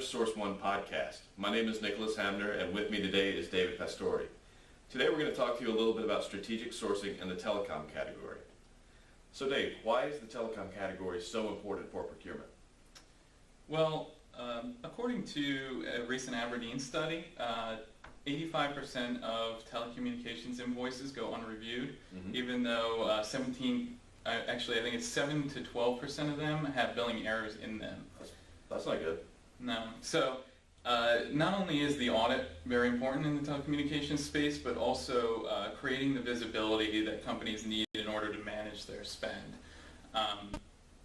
another Source One podcast. My name is Nicholas Hamner, and with me today is David Pastore. Today we're going to talk to you a little bit about strategic sourcing in the telecom category. So Dave, why is the telecom category so important for procurement? Well, according to a recent Aberdeen study, 85% of telecommunications invoices go unreviewed, even though I think it's 7 to 12% of them have billing errors in them. That's not good. No. So not only is the audit very important in the telecommunications space, but also creating the visibility that companies need in order to manage their spend.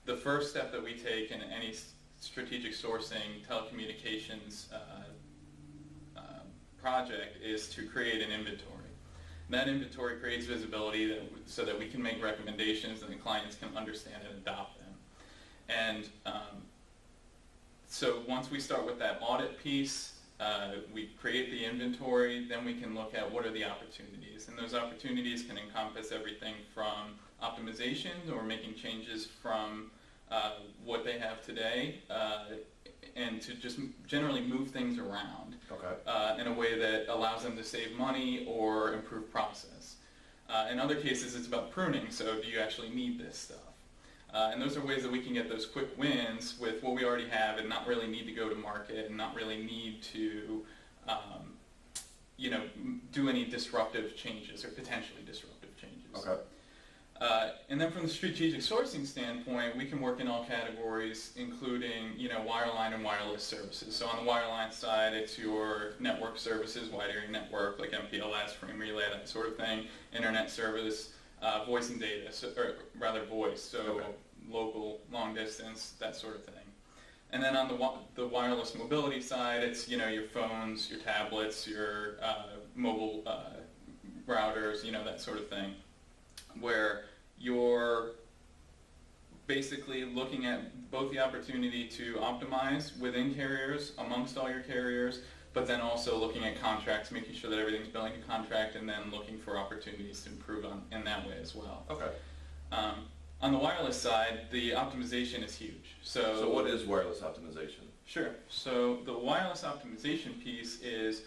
The first step that we take in any strategic sourcing telecommunications project is to create an inventory. That inventory creates visibility so that we can make recommendations and the clients can understand and adopt them. And so once we start with that audit piece, we create the inventory, then we can look at what are the opportunities. And those opportunities can encompass everything from optimization or making changes from what they have today and to just generally move things around in a way that allows them to save money or improve process. In other cases, it's about pruning, so do you actually need this stuff? And those are ways that we can get those quick wins with what we already have and not really need to go to market and not really need to do any disruptive changes or potentially disruptive changes. And then from the strategic sourcing standpoint, we can work in all categories, including wireline and wireless services. So on the wireline side, it's your network services, wide area network like MPLS, frame relay, that sort of thing, internet service, voice and data, or rather voice, so local, long distance, that sort of thing. And then on the wireless mobility side, it's your phones, your tablets, your mobile routers, that sort of thing, where you're basically looking at both the opportunity to optimize within carriers, amongst all your carriers, but then also looking at contracts, making sure that everything's billing to contract, and then looking for opportunities to improve in that way as well. On the wireless side, the optimization is huge. So what is wireless optimization? Sure. So the wireless optimization piece is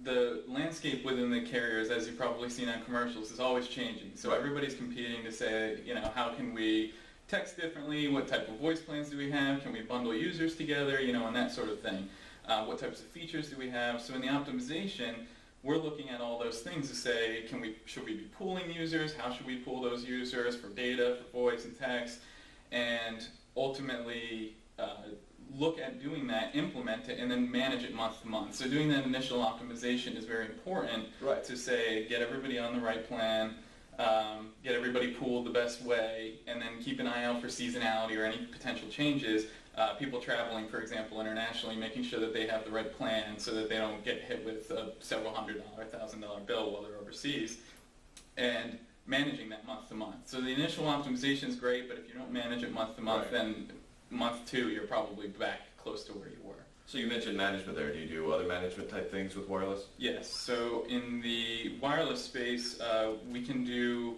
the landscape within the carriers, as you've probably seen on commercials, is always changing. So everybody's competing to say, how can we text differently? What type of voice plans do we have? Can we bundle users together? And that sort of thing. What types of features do we have? So in the optimization, we're looking at all those things to say, should we be pooling users? How should we pool those users for data, for voice and text? And ultimately, look at doing that, implement it, and then manage it month to month. So doing that initial optimization is very important to say, get everybody on the right plan, get everybody pooled the best way, and then keep an eye out for seasonality or any potential changes. People traveling, for example, internationally, making sure that they have the right plan so that they don't get hit with a several $100,000, $1,000 bill while they're overseas, and managing that month to month. So the initial optimization is great, but if you don't manage it month to month, then month 2, you're probably back close to where you were. So you mentioned management there. Do you do other management type things with wireless? Yes. So in the wireless space, we can do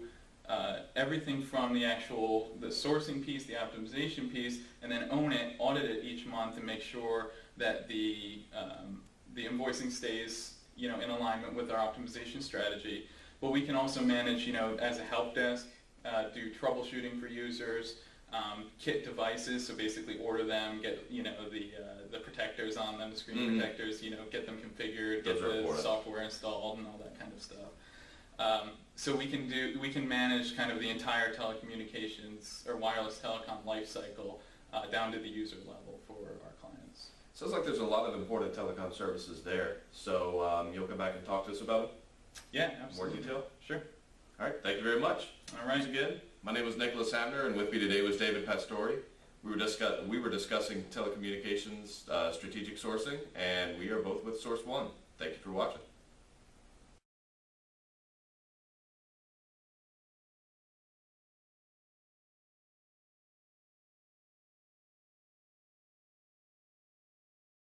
everything from the sourcing piece, the optimization piece, and then audit it each month, and make sure that the invoicing stays in alignment with our optimization strategy. But we can also manage as a help desk, do troubleshooting for users. Kit devices, so basically order them, get the protectors on them, the screen protectors, get them configured, get the software installed, and all that kind of stuff. So we can manage kind of the entire telecommunications or wireless telecom life cycle down to the user level for our clients. Sounds like there's a lot of important telecom services there. So you'll come back and talk to us about it? Yeah, absolutely. More detail? Sure. All right, thank you very much. All right. Once again, my name is Nicholas Hamner, and with me today was David Pastore. We were discussing telecommunications strategic sourcing, and we are both with Source One. Thank you for watching.